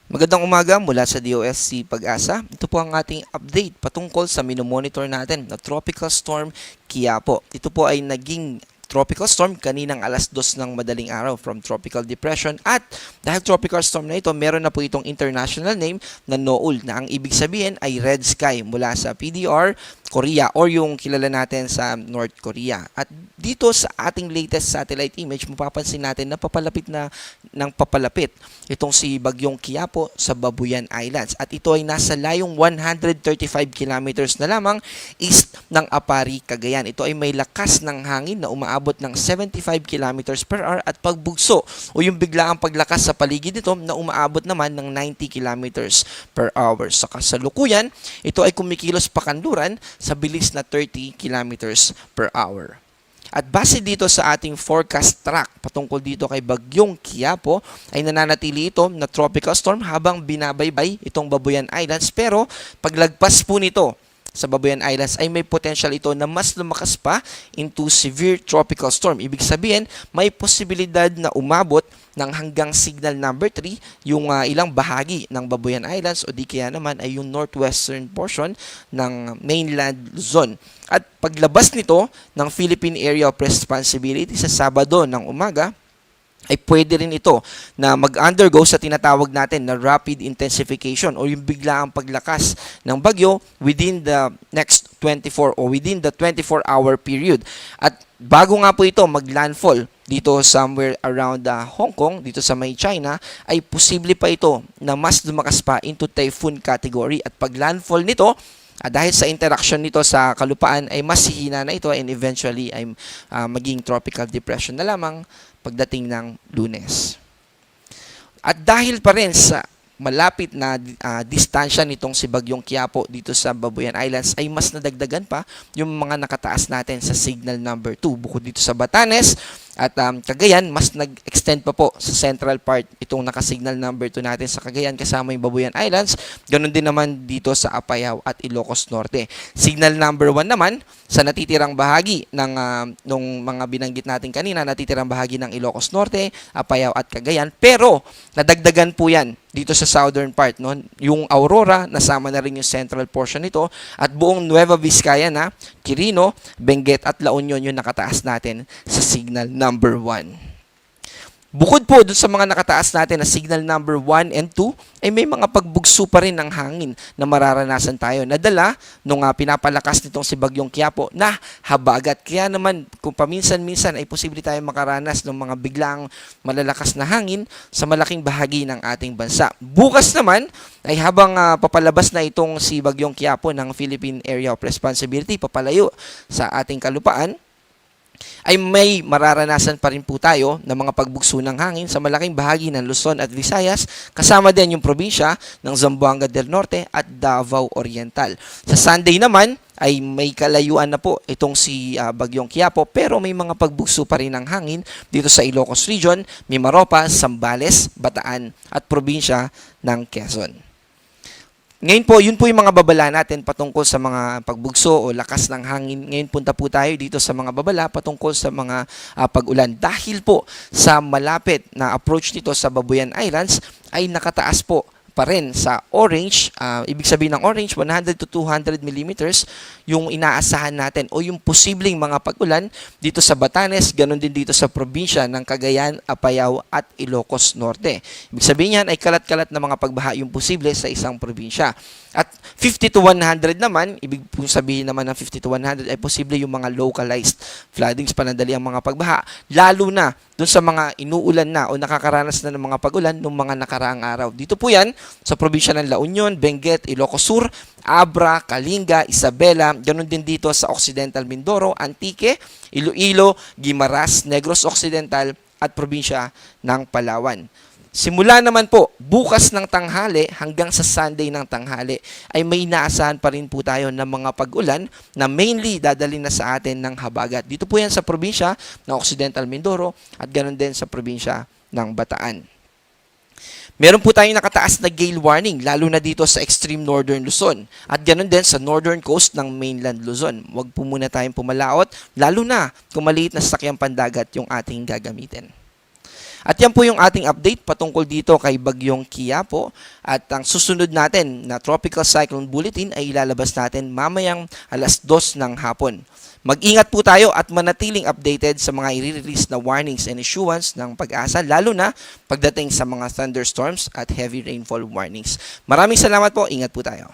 Magandang umaga mula sa DOSC Pag-asa. Ito po ang ating update patungkol sa minomonitor natin na Tropical Storm Quiapo. Ito po ay naging tropical storm kaninang alas 2 ng madaling araw from tropical depression, at dahil tropical storm na ito, meron na po itong international name na NOUL, na ang ibig sabihin ay red sky mula sa PDR Korea or yung kilala natin sa North Korea. At dito sa ating latest satellite image, mapapansin natin na papalapit na ng papalapit itong si Bagyong Quiapo sa Babuyan Islands, at ito ay nasa layong 135 kilometers na lamang east ng Apari, Cagayan. Ito ay may lakas ng hangin na umaabot ng 75 kilometers per hour at pagbugso o yung biglaang paglakas sa paligid nito na umaabot naman ng 90 kilometers per hour. Sa kasalukuyan, ito ay kumikilos pakanluran sa bilis na 30 kilometers per hour. At base dito sa ating forecast track patungkol dito kay Bagyong Quiapo, ay nananatili ito na tropical storm habang binabaybay itong Babuyan Islands, pero paglagpas po nito sa Babuyan Islands ay may potential ito na mas lumakas pa into severe tropical storm. Ibig sabihin, may posibilidad na umabot ng hanggang signal number 3 yung ilang bahagi ng Babuyan Islands, o di kaya naman ay yung northwestern portion ng mainland Luzon. At paglabas nito ng Philippine Area of Responsibility sa Sabado ng umaga, ay pwede rin ito na mag-undergo sa tinatawag natin na rapid intensification o yung biglaang paglakas ng bagyo within the next 24 o within the 24-hour period. At bago nga po ito mag-landfall dito somewhere around Hong Kong, dito sa may China, ay posible pa ito na mas lumakas pa into typhoon category. At pag-landfall nito, dahil sa interaction nito sa kalupaan, ay mas hihina na ito and eventually ay maging tropical depression na lamang pagdating ng Lunes. At dahil pa rin sa malapit na distansya nitong si Bagyong Quiapo dito sa Babuyan Islands, ay mas nadagdagan pa yung mga nakataas natin sa signal number 2. Bukod dito sa Batanes at Cagayan, mas nag-extend pa po sa central part itong nakasignal number 2 natin sa Cagayan kasama yung Babuyan Islands. Ganun din naman dito sa Apayao at Ilocos Norte. Signal number 1 naman sa natitirang bahagi ng nung mga binanggit natin kanina, natitirang bahagi ng Ilocos Norte, Apayao at Cagayan. Pero nadagdagan po yan dito sa southern part, no? Yung Aurora, nasama na rin yung central portion nito, at buong Nueva Vizcaya na, Quirino, Benguet at La Union yung nakataas natin sa signal number 1. Bukod po dun sa mga nakataas natin na signal number 1 and 2, ay may mga pagbugso pa rin ng hangin na mararanasan tayo. Nadala nung pinapalakas nitong si Bagyong Quiapo na habagat. Kaya naman kung paminsan-minsan ay posible tayo makaranas ng mga biglang malalakas na hangin sa malaking bahagi ng ating bansa. Bukas naman ay habang papalabas na itong si Bagyong Quiapo ng Philippine Area of Responsibility, papalayo sa ating kalupaan, ay may mararanasan pa rin po tayo ng mga pagbugso ng hangin sa malaking bahagi ng Luzon at Visayas, kasama din yung probinsya ng Zamboanga del Norte at Davao Oriental. Sa Sunday naman ay may kalayuan na po itong si Bagyong Quiapo, pero may mga pagbugso pa rin ng hangin dito sa Ilocos Region, Mimaropa, Zambales, Bataan at probinsya ng Quezon. Ngayon po, yun po yung mga babala natin patungkol sa mga pagbugso o lakas ng hangin. Ngayon punta po tayo dito sa mga babala patungkol sa mga pag-ulan. Dahil po sa malapit na approach nito sa Babuyan Islands, ay nakataas po pa rin sa orange, ibig sabihin ng orange, 100 to 200 millimeters yung inaasahan natin o yung posibleng mga pag-ulan dito sa Batanes, ganun din dito sa probinsya ng Cagayan, Apayao at Ilocos Norte. Ibig sabihin yan ay kalat-kalat na mga pagbaha yung posible sa isang probinsya. At 50 to 100 naman, ibig sabihin naman ng 50 to 100 ay posible yung mga localized floodings, panandali ang mga pagbaha, lalo na dun sa mga inuulan na o nakakaranas na ng mga pag-ulan ng mga nakaraang araw. Dito po yan sa probinsya ng La Union, Benguet, Ilocos Sur, Abra, Kalinga, Isabela, ganun din dito sa Occidental Mindoro, Antique, Iloilo, Guimaras, Negros Occidental at probinsya ng Palawan. Simula naman po, bukas ng tanghali hanggang sa Sunday ng tanghali ay may inaasahan pa rin po tayo ng mga pag-ulan na mainly dadalhin na sa atin ng habagat. Dito po yan sa probinsya ng Occidental Mindoro at ganoon din sa probinsya ng Bataan. Meron po tayong nakataas na gale warning, lalo na dito sa extreme northern Luzon at ganoon din sa northern coast ng mainland Luzon. Huwag po muna tayong pumalaot, lalo na kung maliit na sasakyang pandagat yung ating gagamitin. At yan po yung ating update patungkol dito kay Bagyong Quiapo. At ang susunod natin na Tropical Cyclone Bulletin ay ilalabas natin mamayang 2:00 ng hapon. Mag-ingat po tayo at manatiling updated sa mga i-release na warnings and issuance ng Pag-asa, lalo na pagdating sa mga thunderstorms at heavy rainfall warnings. Maraming salamat po, ingat po tayo.